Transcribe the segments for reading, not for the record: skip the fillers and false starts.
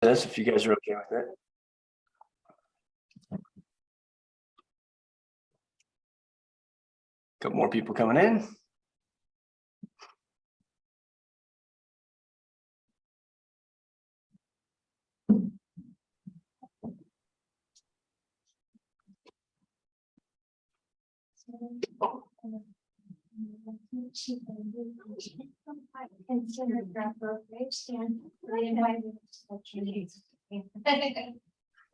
this if you guys are okay with it. Couple more people coming in.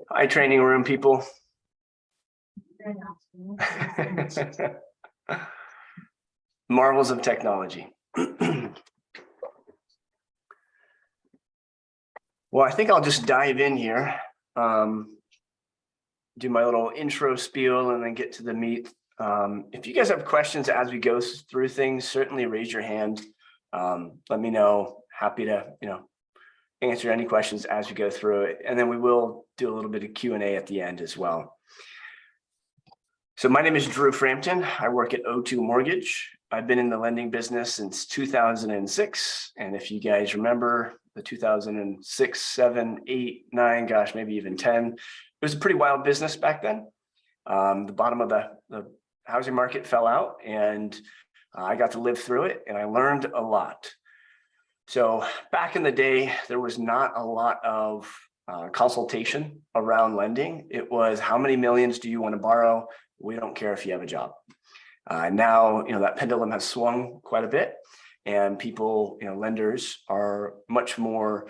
Hi, training room people. Marvels of technology. Well, I think I'll just dive in here, do my little intro spiel and then get to the meat. If you guys have questions as we go through things, certainly raise your hand. Let me know. Happy to, answer any questions as we go through it. And then we will do a little bit of Q&A at the end as well. So my name is Drew Frampton. I work at O2 Mortgage. I've been in the lending business since 2006. And if you guys remember the 2006, 7, 8, 9, gosh, maybe even 10, it was a pretty wild business back then. The bottom of the housing market fell out and I got to live through it and I learned a lot. So back in the day, there was not a lot of consultation around lending. It was how many millions do you want to borrow? We don't care if you have a job. Now, that pendulum has swung quite a bit and people, lenders are much more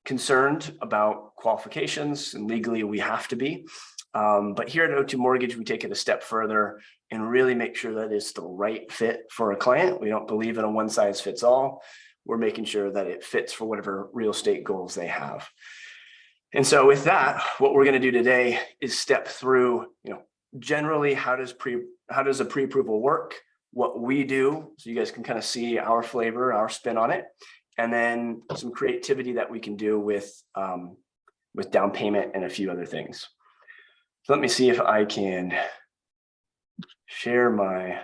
concerned about qualifications and legally we have to be. But here at O2 Mortgage, we take it a step further and really make sure that it's the right fit for a client. We don't believe in a one size fits all. We're making sure that it fits for whatever real estate goals they have. And so with that, what we're going to do today is step through, generally how does a pre-approval work, what we do, so you guys can kind of see our flavor, our spin on it, and then some creativity that we can do with down payment and a few other things. So let me see if I can share my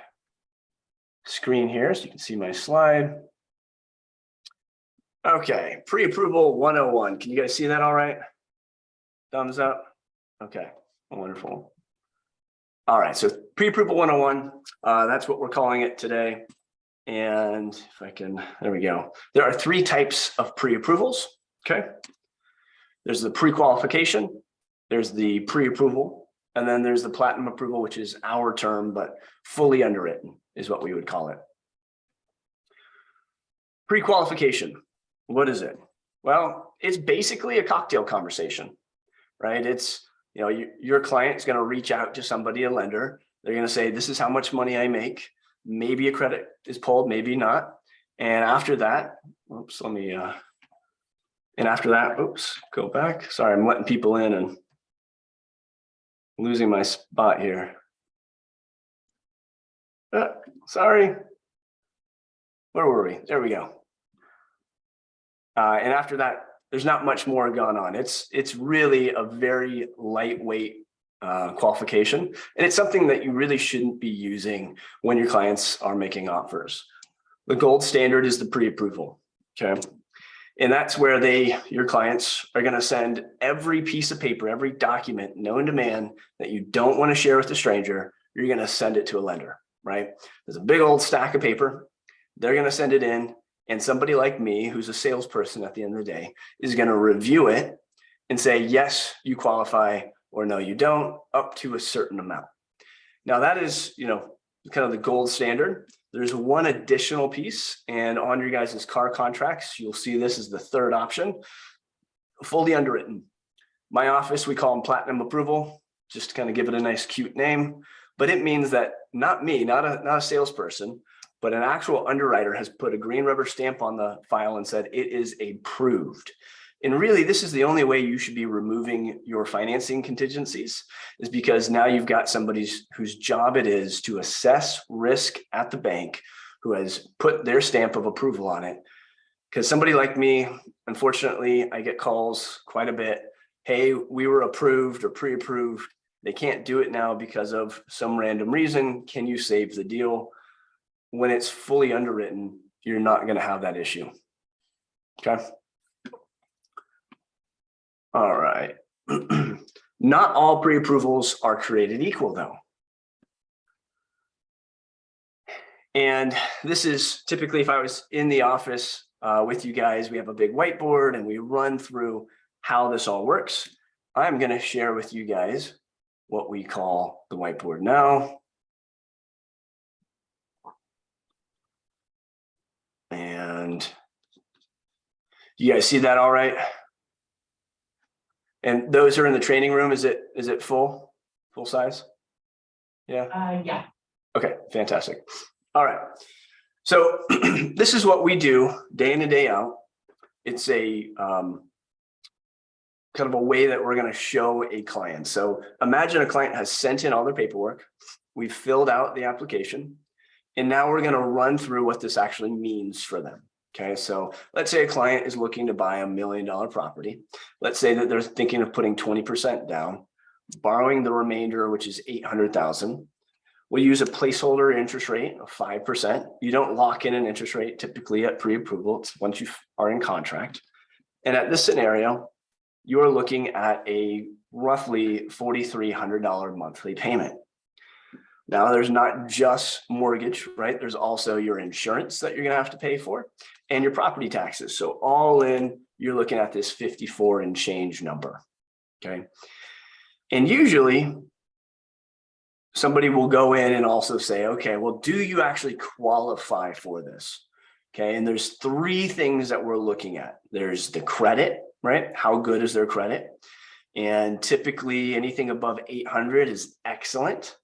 screen here so you can see my slide. Okay, pre-approval 101. Can you guys see that all right? Thumbs up. Okay, wonderful. All right, so pre-approval 101, that's what we're calling it today. And if I can, there we go. There are 3 types of pre-approvals, okay? There's the pre-qualification, there's the pre-approval, and then there's the platinum approval, which is our term, but fully underwritten is what we would call it. Pre-qualification, what is it? Well, it's basically a cocktail conversation, right? It's, your client is going to reach out to somebody, a lender. They're going to say, this is how much money I make. Maybe a credit is pulled, maybe not. And after that, oops, go back. Sorry, I'm letting people in and losing my spot here. Sorry. Where were we? There we go. And after that, there's not much more going on. It's really a very lightweight qualification. And it's something that you really shouldn't be using when your clients are making offers. The gold standard is the pre-approval, okay? And that's where your clients are going to send every piece of paper, every document known to man that you don't want to share with a stranger, you're going to send it to a lender, right? There's a big old stack of paper. They're going to send it in. And somebody like me, who's a salesperson at the end of the day, is going to review it and say, yes, you qualify, or no, you don't, up to a certain amount. Now that is, kind of the gold standard. There's one additional piece, and on your guys' car contracts, you'll see this is the 3rd option, fully underwritten. My office, we call them platinum approval, just to kind of give it a nice, cute name. But it means that not me, not a salesperson, but an actual underwriter has put a green rubber stamp on the file and said it is approved. And really, this is the only way you should be removing your financing contingencies, is because now you've got somebody whose job it is to assess risk at the bank, who has put their stamp of approval on it. Because somebody like me, unfortunately, I get calls quite a bit. Hey, we were approved or pre-approved. They can't do it now because of some random reason. Can you save the deal? When it's fully underwritten, you're not going to have that issue. Okay. All right. Not all pre-approvals are created equal though. And this is typically if I was in the office with you guys, we have a big whiteboard and we run through how this all works. I'm going to share with you guys what we call the whiteboard now. And you guys see that all right? And those who are in the training room, is it full size? Yeah. Yeah. Okay, fantastic. All right. So this is what we do day in and day out. It's a kind of a way that we're going to show a client. So imagine a client has sent in all their paperwork. We've filled out the application. And now we're going to run through what this actually means for them. Okay, so let's say a client is looking to buy $1 million property. Let's say that they're thinking of putting 20% down, borrowing the remainder, which is $800,000. We'll use a placeholder interest rate of 5%. You don't lock in an interest rate typically at pre-approval. It's once you are in contract. And at this scenario, you are looking at a roughly $4,300 monthly payment. Now, there's not just mortgage, right? There's also your insurance that you're going to have to pay for and your property taxes. So all in, you're looking at this 54 and change number. Okay. And usually somebody will go in and also say, okay, well, do you actually qualify for this? Okay. And there's three things that we're looking at. There's the credit, right? How good is their credit? And typically anything above 800 is excellent.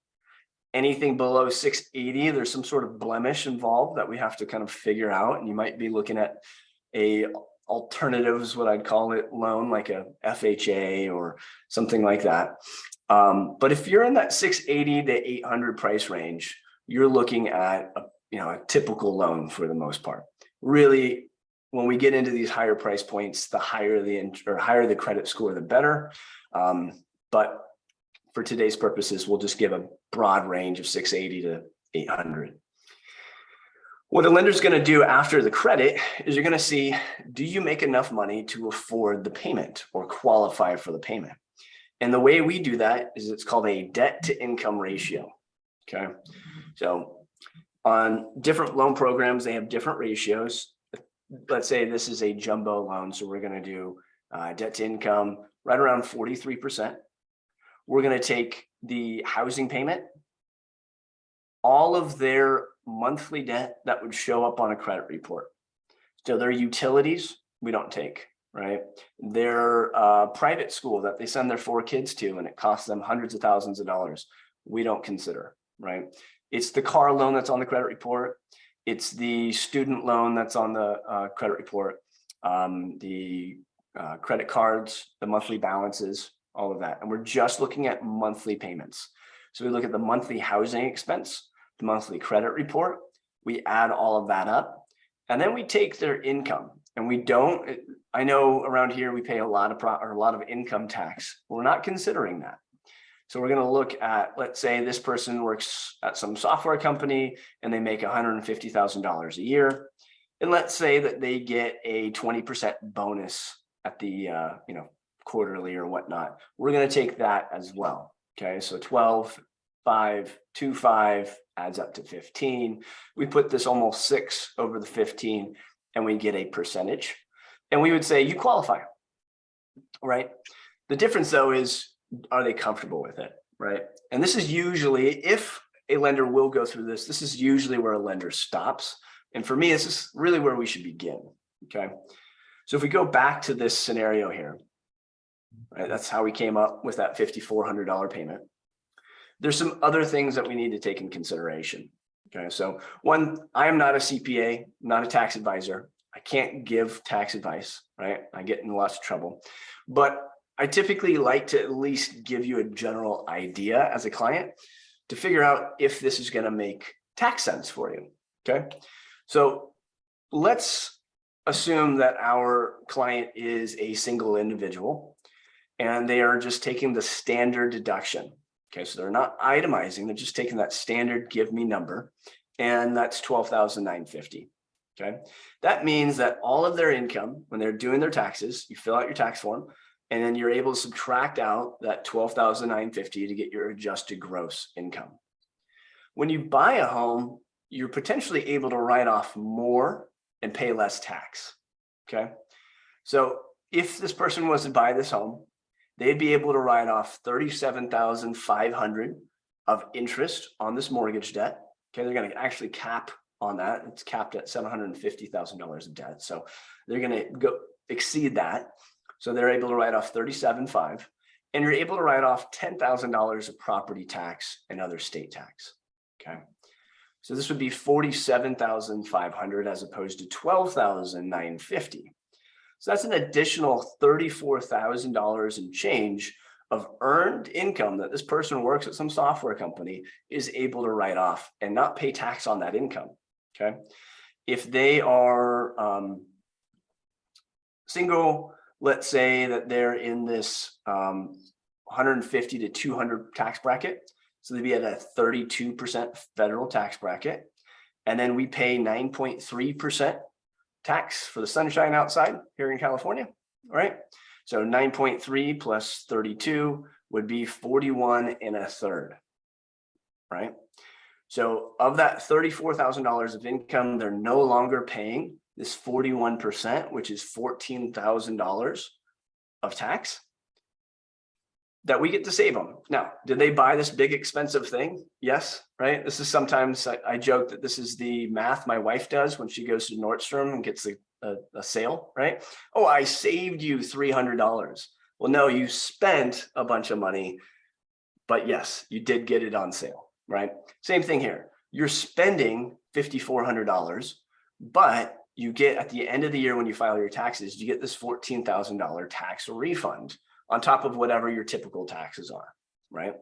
Anything below 680, there's some sort of blemish involved that we have to kind of figure out. And you might be looking at a alternatives, what I'd call it, loan, like a FHA or something like that. But if you're in that 680 to 800 price range, you're looking at a typical loan for the most part. Really, when we get into these higher price points, the higher the credit score, the better. But for today's purposes, we'll just give a broad range of 680 to 800. What a lender is going to do after the credit is you're going to see, do you make enough money to afford the payment or qualify for the payment? And the way we do that is it's called a debt to income ratio. Okay. So on different loan programs, they have different ratios. Let's say this is a jumbo loan. So we're going to do debt to income right around 43%. We're going to take the housing payment, all of their monthly debt that would show up on a credit report. So their utilities, we don't take, right? Their private school that they send their 4 kids to, and it costs them hundreds of thousands of dollars, we don't consider, right? It's the car loan that's on the credit report. It's the student loan that's on the credit report, the credit cards, the monthly balances, all of that. And we're just looking at monthly payments. So we look at the monthly housing expense, the monthly credit report, we add all of that up, and then we take their income. And we don't, I know around here we pay a lot of income tax. We're not considering that. So we're going to look at, let's say this person works at some software company and they make $150,000 a year. And let's say that they get a 20% bonus at the, quarterly or whatnot. We're going to take that as well. Okay. So 12, 5, 2, 5 adds up to 15. We put this almost 6 over the 15 and we get a percentage. And we would say you qualify, right? The difference though is, are they comfortable with it, right? And this is usually, if a lender will go through this, this is usually where a lender stops. And for me, this is really where we should begin, okay? So if we go back to this scenario here, right, that's how we came up with that $5,400 payment. There's some other things that we need to take in consideration, okay? So one, I am not a CPA, not a tax advisor. I can't give tax advice, right? I get in lots of trouble, but I typically like to at least give you a general idea as a client to figure out if this is going to make tax sense for you. Okay. So let's assume that our client is a single individual and they are just taking the standard deduction. Okay. So they're not itemizing. They're just taking that standard give me number, and that's $12,950. Okay. That means that all of their income, when they're doing their taxes, you fill out your tax form, And then you're able to subtract out that $12,950 to get your adjusted gross income. When you buy a home, you're potentially able to write off more and pay less tax. Okay. So if this person was to buy this home, they'd be able to write off $37,500 of interest on this mortgage debt. Okay. They're going to actually cap on that. It's capped at $750,000 of debt. So they're going to go exceed that. So they're able to write off $37,500, and you're able to write off $10,000 of property tax and other state tax. Okay. So this would be $47,500 as opposed to $12,950. So that's an additional $34,000 in change of earned income that this person works at some software company is able to write off and not pay tax on that income. Okay. If they are single, let's say that they're in this 150 to 200 tax bracket. So they'd be at a 32% federal tax bracket. And then we pay 9.3% tax for the sunshine outside here in California, right? So 9.3 plus 32 would be 41 1/3, right? So of that $34,000 of income, they're no longer paying this 41%, which is $14,000 of tax that we get to save them. Now, did they buy this big expensive thing? Yes, right? This is sometimes I joke that this is the math my wife does when she goes to Nordstrom and gets a sale, right? Oh, I saved you $300. Well, no, you spent a bunch of money, but yes, you did get it on sale, right? Same thing here. You're spending $5,400, but you get at the end of the year when you file your taxes, you get this $14,000 tax refund on top of whatever your typical taxes are, right?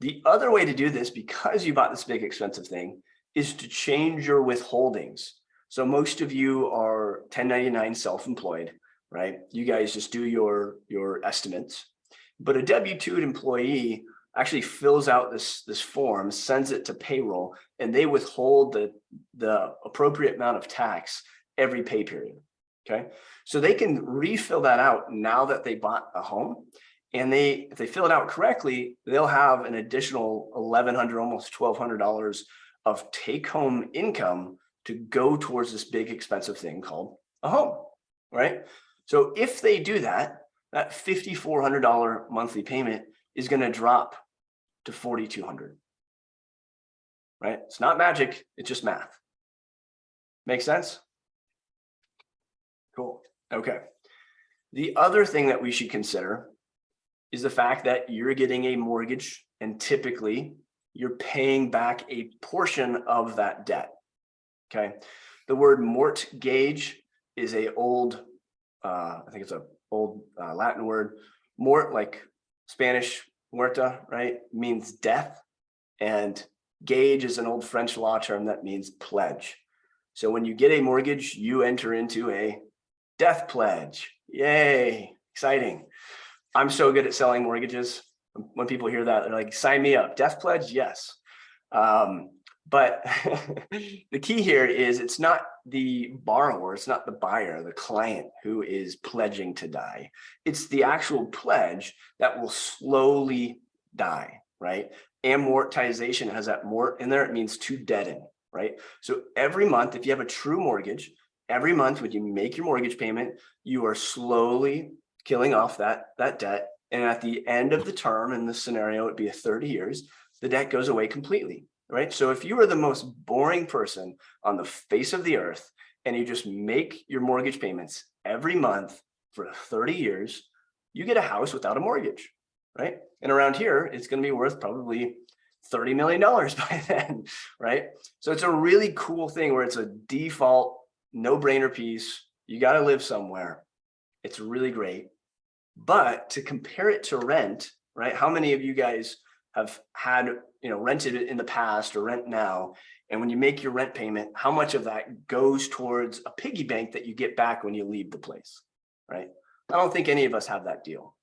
The other way to do this, because you bought this big expensive thing, is to change your withholdings. So most of you are 1099 self-employed, right? You guys just do your estimates, but a W-2 employee actually fills out this form, sends it to payroll, and they withhold the appropriate amount of tax every pay period. Okay, so they can refill that out now that they bought a home, and if they fill it out correctly, they'll have an additional $1,100, almost $1,200 of take-home income to go towards this big expensive thing called a home, right? So if they do that, that $5,400 monthly payment is going to drop to $4,200, right? It's not magic, it's just math. Make sense? Cool. Okay. The other thing that we should consider is the fact that you're getting a mortgage, and typically you're paying back a portion of that debt. Okay. The word mortgage is a old, I think it's an old Latin word. Mort, like Spanish muerta, right, means death, and gage is an old French law term that means pledge. So when you get a mortgage, you enter into a death pledge. Yay, exciting. I'm so good at selling mortgages. When people hear that, they're like, sign me up. Death pledge, yes. But the key here is it's not the borrower, it's not the buyer, the client who is pledging to die. It's the actual pledge that will slowly die, right? Amortization has that mort in there. It means to deaden, right? So every month, if you have a true mortgage, every month when you make your mortgage payment, you are slowly killing off that debt. And at the end of the term, in this scenario, it'd be 30 years, the debt goes away completely, right? So if you are the most boring person on the face of the earth and you just make your mortgage payments every month for 30 years, you get a house without a mortgage, right? And around here, it's going to be worth probably $30 million by then, right? So it's a really cool thing where it's a default no-brainer piece. You got to live somewhere. It's really great. But to compare it to rent, right? How many of you guys have had, rented it in the past or rent now? And when you make your rent payment, how much of that goes towards a piggy bank that you get back when you leave the place, right? I don't think any of us have that deal.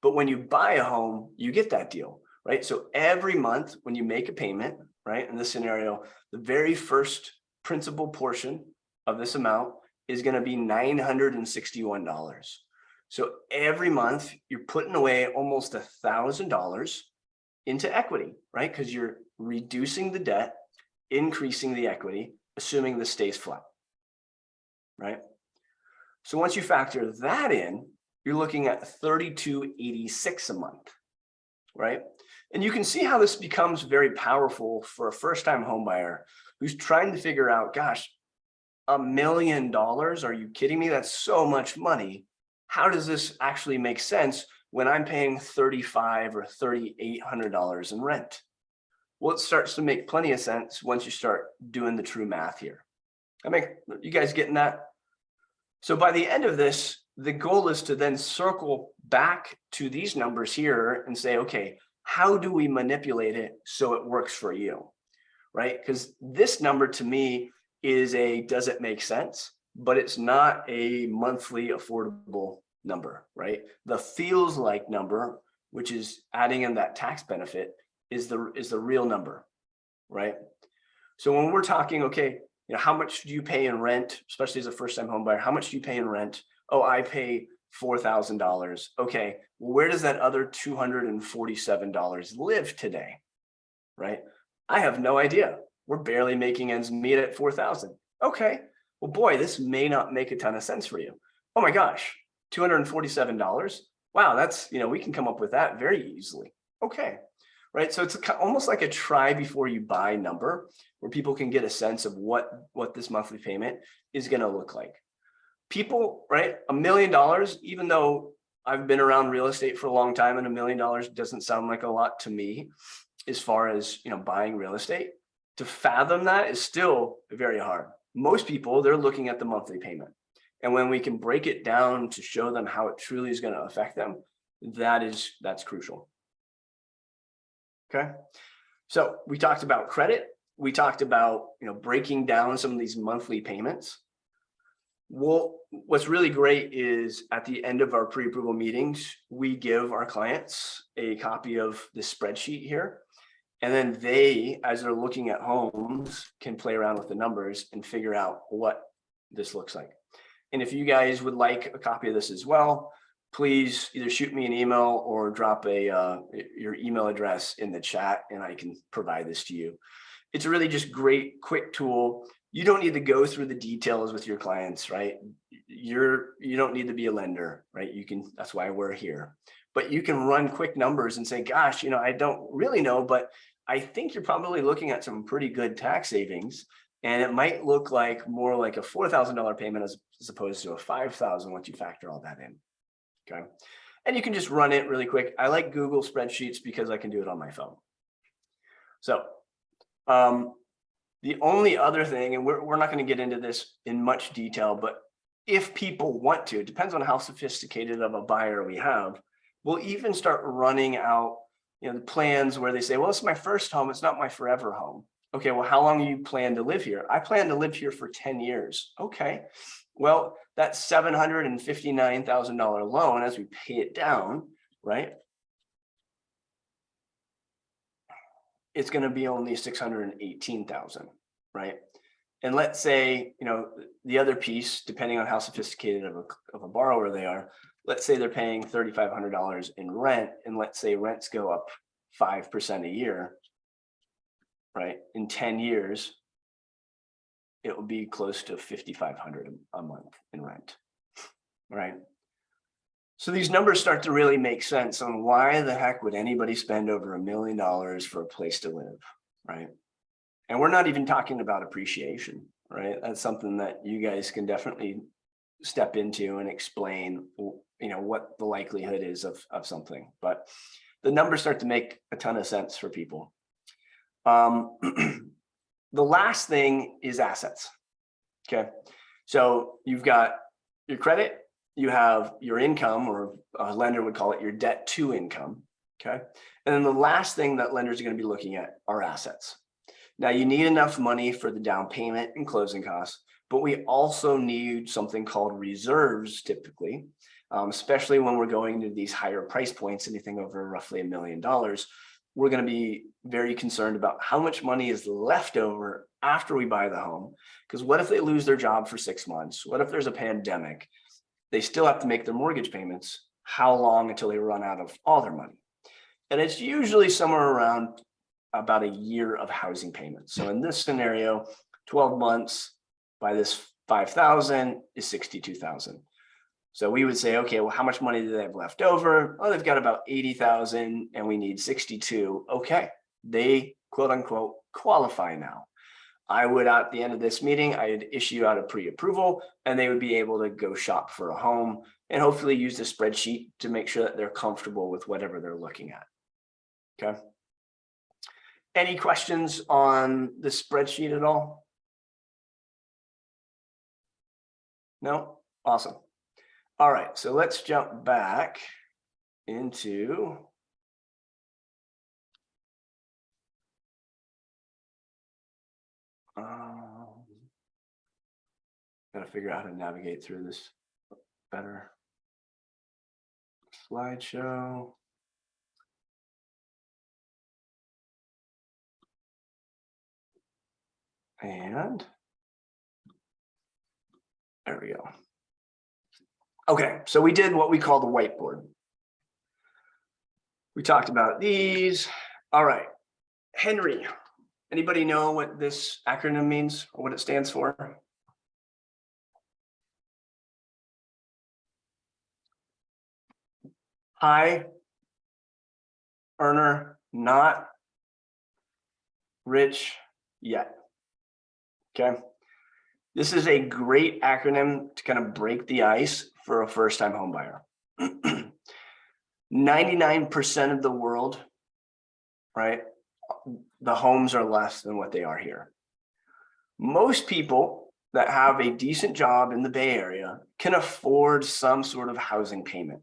But when you buy a home, you get that deal, right? So every month when you make a payment, right? In this scenario, the very first principal portion of this amount is going to be $961. So every month you're putting away almost $1,000 into equity, right? Because you're reducing the debt, increasing the equity, assuming this stays flat, right? So once you factor that in, you're looking at $3,286 a month, right? And you can see how this becomes very powerful for a first-time home buyer who's trying to figure out, gosh, $1 million? Are you kidding me? That's so much money. How does this actually make sense when I'm paying $3,500 or $3,800 in rent? Well, it starts to make plenty of sense once you start doing the true math here. You guys getting that? So by the end of this, the goal is to then circle back to these numbers here and say, okay, how do we manipulate it so it works for you, right? Because this number to me is does it make sense? But it's not a monthly affordable number, right? The feels like number, which is adding in that tax benefit, is the real number, right? So when we're talking, okay, how much do you pay in rent, especially as a first-time home buyer? How much do you pay in rent? Oh, I pay $4,000. Okay, well, where does that other $247 live today, right? I have no idea. We're barely making ends meet at 4,000. Okay, well, boy, this may not make a ton of sense for you. Oh my gosh, $247. Wow, that's, we can come up with that very easily. Okay, right? So it's almost like a try before you buy number where people can get a sense of what this monthly payment is going to look like. People, right? $1 million, even though I've been around real estate for a long time and $1 million doesn't sound like a lot to me as far as, buying real estate, to fathom that is still very hard. Most people, they're looking at the monthly payment. And when we can break it down to show them how it truly is going to affect them, that's crucial. Okay. So we talked about credit. We talked about, breaking down some of these monthly payments. Well, what's really great is at the end of our pre-approval meetings, we give our clients a copy of the spreadsheet here. And then they, as they're looking at homes, can play around with the numbers and figure out what this looks like. And if you guys would like a copy of this as well, please either shoot me an email or drop your email address in the chat and I can provide this to you. It's a really just great, quick tool. You don't need to go through the details with your clients, right? You don't need to be a lender, right? That's why we're here. But you can run quick numbers and say, gosh, I don't really know, but I think you're probably looking at some pretty good tax savings. And it might look like more like a $4,000 payment as opposed to a $5,000 once you factor all that in. Okay. And you can just run it really quick. I like Google spreadsheets because I can do it on my phone. So the only other thing, and we're not going to get into this in much detail, but if people want to, it depends on how sophisticated of a buyer we have, we'll even start running out, the plans where they say, well, it's my first home. It's not my forever home. Okay, well, how long do you plan to live here? I plan to live here for 10 years. Okay, well, that $759,000 loan, as we pay it down, right? It's going to be only $618,000, right? And let's say, the other piece, depending on how sophisticated of a borrower they are, let's say they're paying $3,500 in rent, and let's say rents go up 5% a year, right? In 10 years, it will be close to $5,500 a month in rent, right? So these numbers start to really make sense on why the heck would anybody spend over $1 million for a place to live, right? And we're not even talking about appreciation, right? That's something that you guys can definitely step into and explain, what the likelihood is of something. But the numbers start to make a ton of sense for people. The last thing is assets. Okay. So you've got your credit, you have your income, or a lender would call it your debt to income. Okay. And then the last thing that lenders are going to be looking at are assets. Now you need enough money for the down payment and closing costs, but we also need something called reserves typically, especially when we're going to these higher price points, anything over roughly $1 million. We're going to be very concerned about how much money is left over after we buy the home. Because what if they lose their job for 6 months? What if there's a pandemic? they still have to make their mortgage payments. How long until they run out of all their money? And it's usually somewhere around about a year of housing payments. So in this scenario, 12 months by this 5,000 is 62,000. So we would say, okay, well, how much money do they have left over? Oh, they've got about 80,000 and we need 62. Okay, they quote unquote qualify now. I would, at the end of this meeting, I'd issue out a pre-approval and they would be able to go shop for a home and hopefully use the spreadsheet to make sure that they're comfortable with whatever they're looking at. Okay. Any questions on the spreadsheet at all? No? Awesome. All right, so let's jump back into gotta figure out how to navigate through this better. Slideshow. And there we go. Okay, so we did what we call the whiteboard. We talked about these. All right, Henry, anybody know what this acronym means or what it stands for? High earner, not rich yet. Okay. This is a great acronym to kind of break the ice for a first-time home buyer. 99% of the world, right? The homes are less than what they are here. Most people that have a decent job in the Bay Area can afford some sort of housing payment,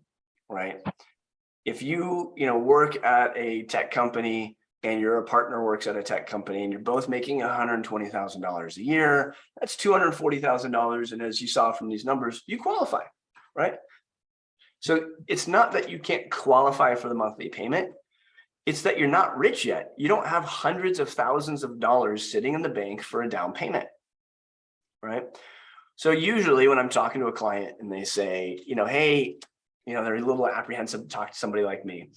right? If you work at a tech company and your partner works at a tech company and you're both making $120,000 a year, that's $240,000. And as you saw from these numbers, you qualify, right? So it's not that you can't qualify for the monthly payment. It's that you're not rich yet. You don't have hundreds of thousands of dollars sitting in the bank for a down payment, right? So usually when I'm talking to a client and they say, hey, they're a little apprehensive to talk to somebody like me.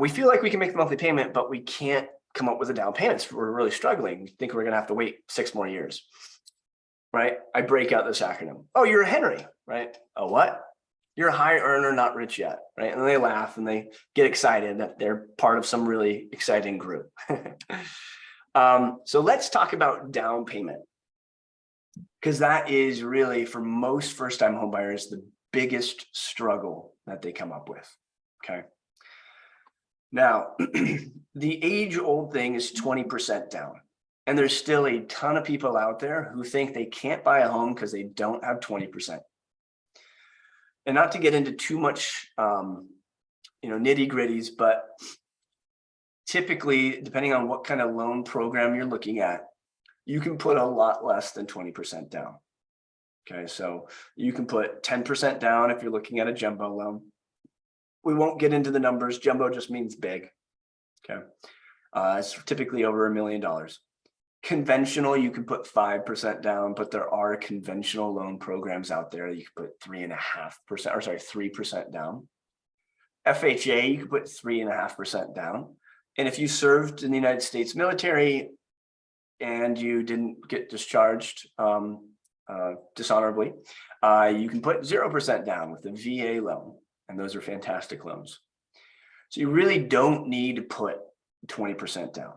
We feel like we can make the monthly payment, but we can't come up with a down payment. We're really struggling. We think we're going to have to wait 6 more years, right? I break out this acronym. Oh, you're a Henry, right? A what? You're a high earner, not rich yet, right? And they laugh and they get excited that they're part of some really exciting group. So let's talk about down payment, because that is really, for most first-time homebuyers, the biggest struggle that they come up with, okay? Now, the age-old thing is 20% down. And there's still a ton of people out there who think they can't buy a home because they don't have 20%. And not to get into too much, nitty-gritties, but typically, depending on what kind of loan program you're looking at, you can put a lot less than 20% down. Okay, so you can put 10% down if you're looking at a jumbo loan. We won't get into the numbers. Jumbo just means big. Okay, it's typically over $1 million. Conventional, you can put 5% down, but there are conventional loan programs out there that you can put 3% down. FHA, you can put 3.5% down. And if you served in the United States military and you didn't get discharged dishonorably, you can put 0% down with the VA loan. And those are fantastic loans. So you really don't need to put 20% down.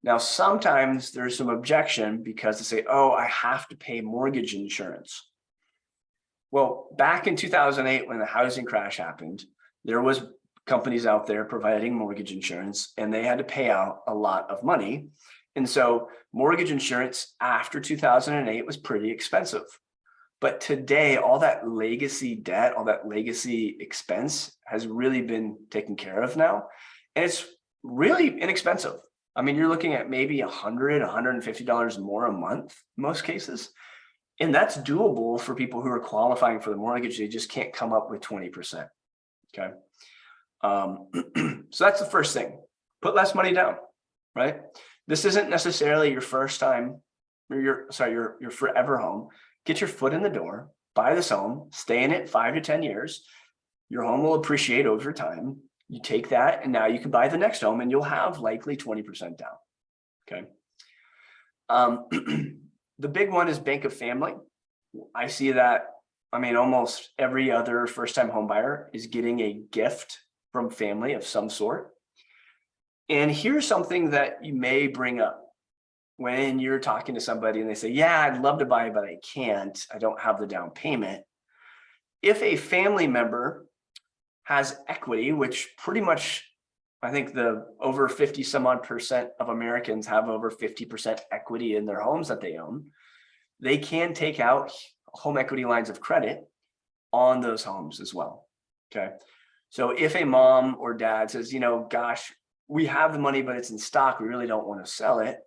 Now, sometimes there's some objection because they say, oh, I have to pay mortgage insurance. Well, back in 2008, when the housing crash happened, there was companies out there providing mortgage insurance and they had to pay out a lot of money. And so mortgage insurance after 2008 was pretty expensive. But today, all that legacy debt, all that legacy expense has really been taken care of now. And it's really inexpensive. I mean, you're looking at maybe $100, $150 more a month in most cases. And that's doable for people who are qualifying for the mortgage. They just can't come up with 20%. Okay. So that's the first thing. Put less money down, right? This isn't necessarily your first time, or your forever home. Get your foot in the door, buy this home, stay in it 5 to 10 years. Your home will appreciate over time. You take that and now you can buy the next home and you'll have likely 20% down. Okay. The big one is Bank of Family. I see that, I mean, almost every other first-time home buyer is getting a gift from family of some sort. And here's something that you may bring up when you're talking to somebody and they say, yeah, I'd love to buy, but I can't. I don't have the down payment. If a family member has equity, which pretty much, I think the over 50 some odd percent of Americans have over 50% equity in their homes that they own, they can take out home equity lines of credit on those homes as well. Okay. So if a mom or dad says, you know, gosh, we have the money, but it's in stock, we really don't want to sell it.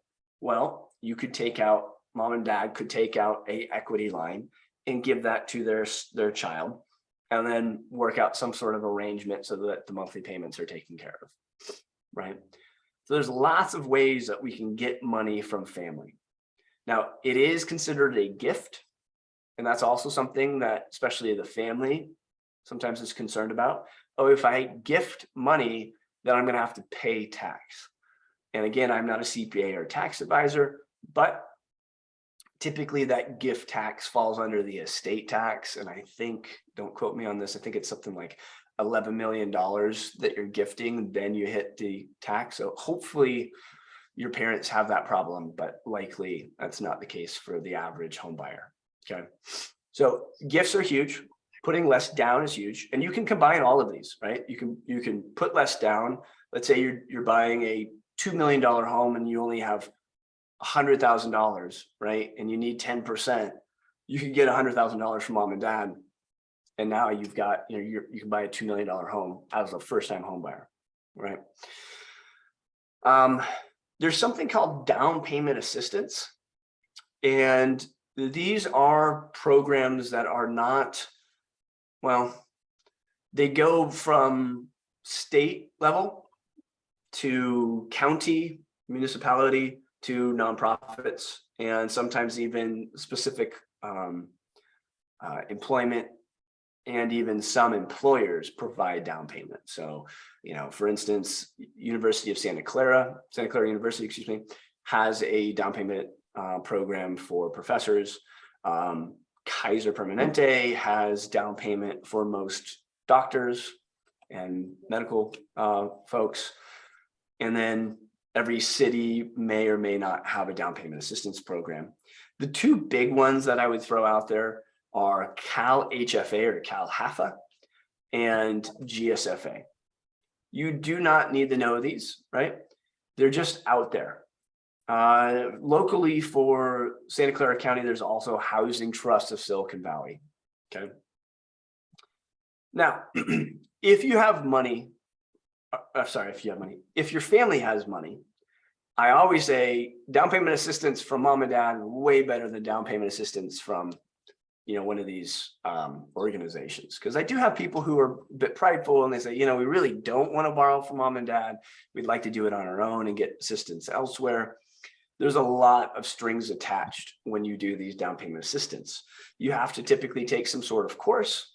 Well, you could take out, mom and dad could take out a equity line and give that to their child, and then work out some sort of arrangement so that the monthly payments are taken care of, right? So there's lots of ways that we can get money from family. Now, it is considered a gift, and that's also something that especially the family sometimes is concerned about. Oh, if I gift money, then I'm going to have to pay tax. And again, I'm not a CPA or tax advisor, but typically that gift tax falls under the estate tax. And I think, don't quote me on this, I think it's something like $11 million that you're gifting, then you hit the tax. So hopefully your parents have that problem, but likely that's not the case for the average home buyer. Okay. So gifts are huge. Putting less down is huge. And you can combine all of these, right? You can put less down. Let's say you're buying a $2 million home and you only have $100,000, right? And you need 10%. You could get $100,000 from mom and dad. And now you've got, you can buy a $2 million home as a first-time home buyer, right? There's something called down payment assistance. And these are programs that are not, well, they go from state level to county, municipality, to nonprofits, and sometimes even specific employment, and even some employers provide down payment. So, for instance, Santa Clara University, excuse me, has a down payment program for professors. Kaiser Permanente has down payment for most doctors and medical folks. And then every city may or may not have a down payment assistance program. The two big ones that I would throw out there are Cal HFA or Cal HAFA and GSFA. You do not need to know these, right? They're just out there. Locally for Santa Clara County, there's also Housing Trust of Silicon Valley. Okay. Now, if you have money, if your family has money, I always say down payment assistance from mom and dad way better than down payment assistance from, one of these organizations. Because I do have people who are a bit prideful and they say, we really don't want to borrow from mom and dad. We'd like to do it on our own and get assistance elsewhere. There's a lot of strings attached when you do these down payment assistance. You have to typically take some sort of course.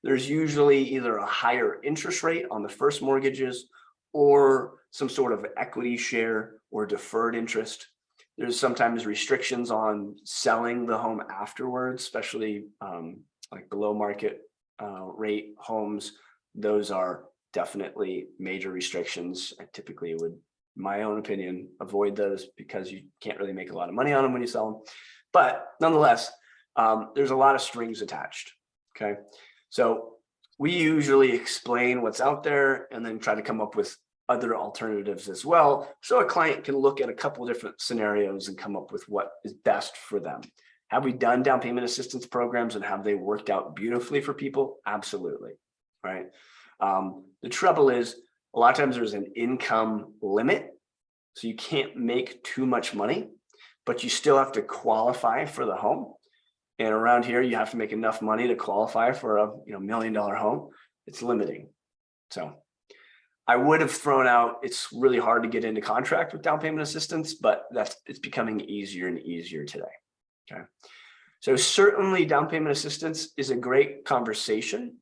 There's usually either a higher interest rate on the first mortgages or some sort of equity share or deferred interest. There's sometimes restrictions on selling the home afterwards, especially like below market rate homes. Those are definitely major restrictions. I typically would, in my own opinion, avoid those because you can't really make a lot of money on them when you sell them. But nonetheless, there's a lot of strings attached. Okay. So we usually explain what's out there and then try to come up with other alternatives as well. So a client can look at a couple of different scenarios and come up with what is best for them. Have we done down payment assistance programs and have they worked out beautifully for people? Absolutely. Right. The trouble is a lot of times there's an income limit. So you can't make too much money, but you still have to qualify for the home. And around here, you have to make enough money to qualify for a $1 million home. It's limiting. So I would have thrown out, it's really hard to get into contract with down payment assistance, but it's becoming easier and easier today. Okay. So certainly down payment assistance is a great conversation.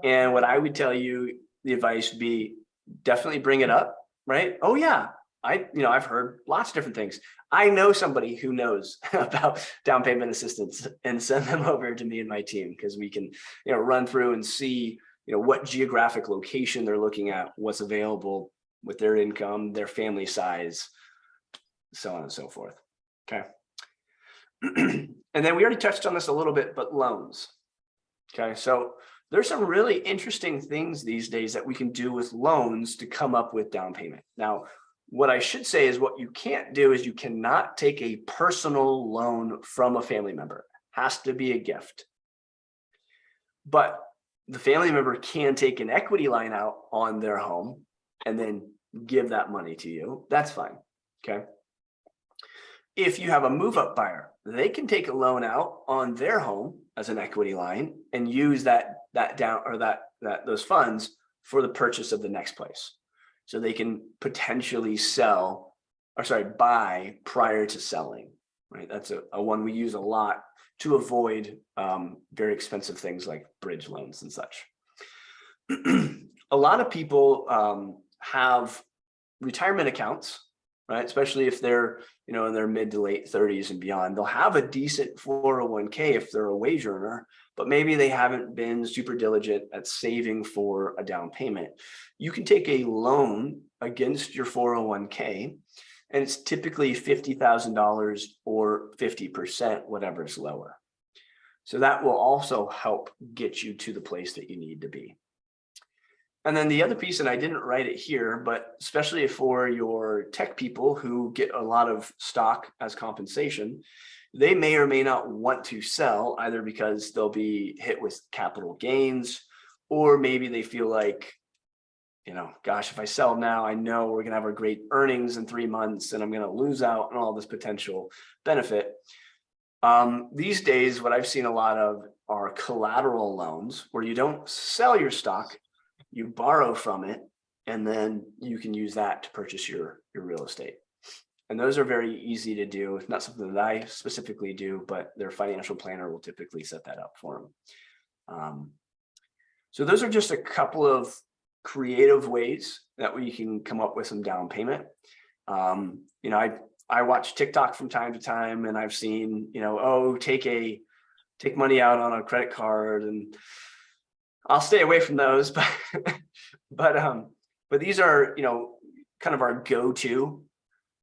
And what I would tell you, the advice would be definitely bring it up, right? Oh yeah, I've heard lots of different things. I know somebody who knows about down payment assistance, and send them over to me and my team, because we can, run through and see, what geographic location they're looking at, what's available with their income, their family size, so on and so forth. Okay. And then we already touched on this a little bit, but loans. Okay, so there's some really interesting things these days that we can do with loans to come up with down payment. Now, what I should say is what you can't do is you cannot take a personal loan from a family member. It has to be a gift. But the family member can take an equity line out on their home and then give that money to you. That's fine. Okay. If you have a move-up buyer, they can take a loan out on their home as an equity line and use those funds for the purchase of the next place. So they can potentially buy prior to selling, right? That's a one we use a lot to avoid very expensive things like bridge loans and such. A lot of people have retirement accounts, right? Especially if they're, in their mid to late 30s and beyond. They'll have a decent 401k if they're a wage earner, but maybe they haven't been super diligent at saving for a down payment. You can take a loan against your 401k, and it's typically $50,000 or 50%, whatever is lower. So that will also help get you to the place that you need to be. And then the other piece, and I didn't write it here, but especially for your tech people who get a lot of stock as compensation, they may or may not want to sell, either because they'll be hit with capital gains, or maybe they feel like, gosh, if I sell now, I know we're going to have our great earnings in 3 months and I'm going to lose out on all this potential benefit. These days, what I've seen a lot of are collateral loans where you don't sell your stock, you borrow from it, and then you can use that to purchase your real estate. And those are very easy to do. It's not something that I specifically do, but their financial planner will typically set that up for them. So those are just a couple of creative ways that we can come up with some down payment. I watch TikTok from time to time, and I've seen, take money out on a credit card, and I'll stay away from those, but these are, kind of our go-to.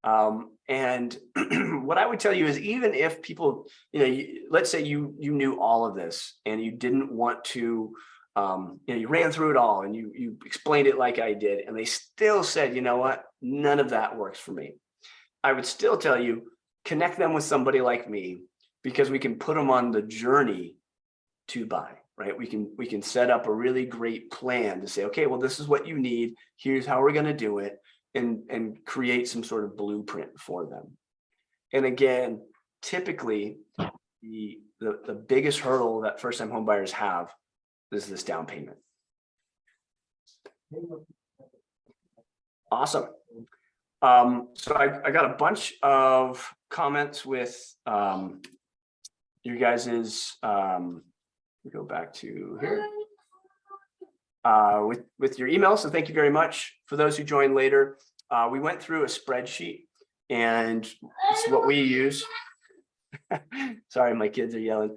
And what I would tell you is, even if people, let's say you knew all of this and you didn't want to, you ran through it all and you explained it like I did, and they still said, you know what, none of that works for me. I would still tell you, connect them with somebody like me, because we can put them on the journey to buy. Right? We can set up a really great plan to say, okay, well, this is what you need. Here's how we're going to do it, and create some sort of blueprint for them. And again, typically the biggest hurdle that first-time home buyers have is this down payment. Awesome. So I got a bunch of comments with you guys's go back to here with your email. So thank you very much. For those who joined later, we went through a spreadsheet, and it's what we use. Sorry, my kids are yelling.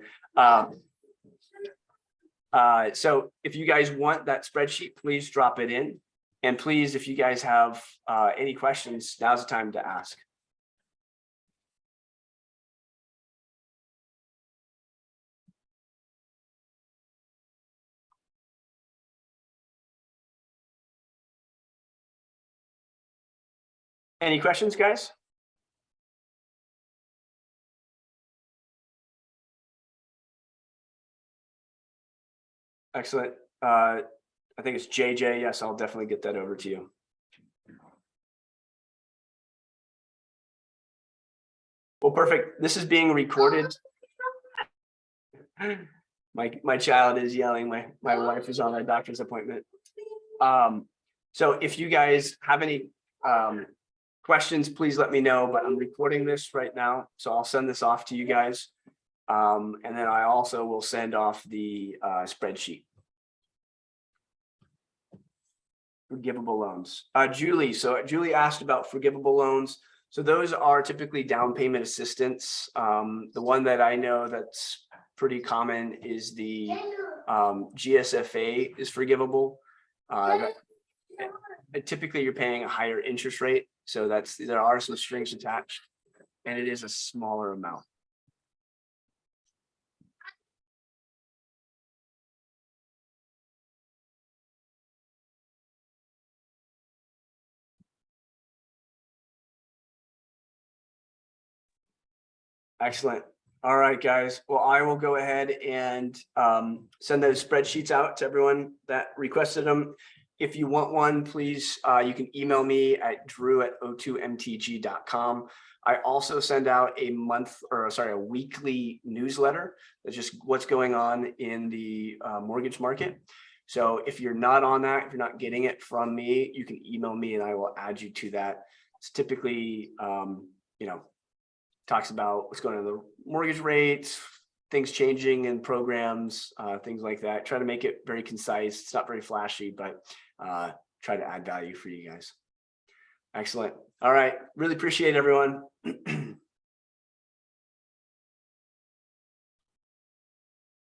So if you guys want that spreadsheet, please drop it in. And please, if you guys have any questions, now's the time to ask. Any questions, guys? Excellent. I think it's JJ. Yes, I'll definitely get that over to you. Well, perfect. This is being recorded. My child is yelling. My wife is on a doctor's appointment. So if you guys have any questions, please let me know, but I'm recording this right now, so I'll send this off to you guys. And then I also will send off the spreadsheet. Forgivable loans. Julie asked about forgivable loans. So those are typically down payment assistance. The one that I know that's pretty common is the GSFA is forgivable. Typically you're paying a higher interest rate. So there are some strings attached, and it is a smaller amount. Excellent. All right, guys. Well, I will go ahead and send those spreadsheets out to everyone that requested them. If you want one, please, you can email me at drew@o2mtg.com. I also send out a weekly newsletter. That's just what's going on in the mortgage market. So if you're not on that, if you're not getting it from me, you can email me and I will add you to that. It's typically, talks about what's going on in the mortgage rates, things changing in programs, things like that. Try to make it very concise. It's not very flashy, but try to add value for you guys. Excellent. All right. Really appreciate it, everyone.